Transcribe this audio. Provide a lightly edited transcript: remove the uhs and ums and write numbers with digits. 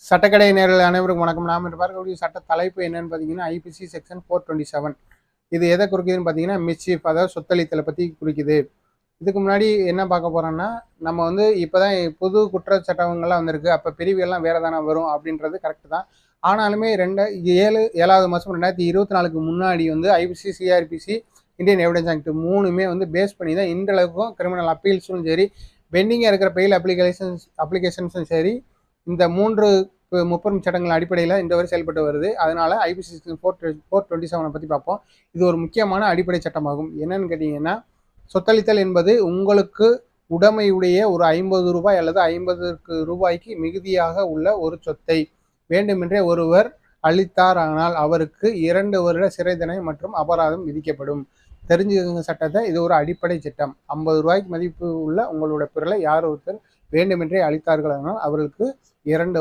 சட்டக்கடை நேயர்கள் அனைவருக்கும் வணக்கம். நாம் இன்று பார்க்கக்கூடிய சட்ட தலைப்பு என்னன்னு பார்த்தீங்கன்னா, ஐபிசி செக்ஷன் 427. இது எதை குறிக்குதுன்னு பார்த்தீங்கன்னா, மிஸ்சீஃப், அதாவது சொத்தளித்தலை பற்றி குறிக்குது. இதுக்கு முன்னாடி என்ன பார்க்க போறோம்னா, நம்ம வந்து இப்போதான் புது குற்ற சட்டங்கள்லாம் வந்திருக்கு. அப்போ பிரிவுகள்லாம் வேற தானே வரும் அப்படின்றது கரெக்ட் தான். ஆனாலுமே 7வது மாதம் 2024க்கு முன்னாடி வந்து IPC, CrPC, Indian evidence act 3மே வந்து பேஸ் பண்ணி தான் இன்றளவுக்கும் கிரிமினல் அப்பீல்ஸும் சரி, பெண்டிங்காக இருக்கிற பெயில் அப்ளிகேஷன்ஸும் சரி, இந்த 3 முப்பெரும் சட்டங்கள் அடிப்படையில் இந்த வரை செயல்பட்டு வருது. அதனால ஐபிசி 427 பற்றி பார்ப்போம். இது ஒரு முக்கியமான அடிப்படை சட்டமாகும். என்னன்னு கேட்டீங்கன்னா, சொத்தளித்தல் என்பது உங்களுக்கு உடைமையுடைய ஒரு 50 ரூபாய் அல்லது 50 ரூபாய்க்கு மிகுதியாக உள்ள ஒரு சொத்தை வேண்டுமென்றே ஒருவர் அளித்தாரானால் அவருக்கு 2 வருட சிறை தண்டனை மற்றும் அபராதம் விதிக்கப்படும். தெரிஞ்சுக்கங்க சட்டத்தை. இது ஒரு அடிப்படை சட்டம். 50 ரூபாய்க்கு மதிப்பு உள்ள உங்களோட பொருளை யார் ஒருத்தர் வேண்டுமென்றே அளித்தார்கள் ஆனால் அவர்களுக்கு 2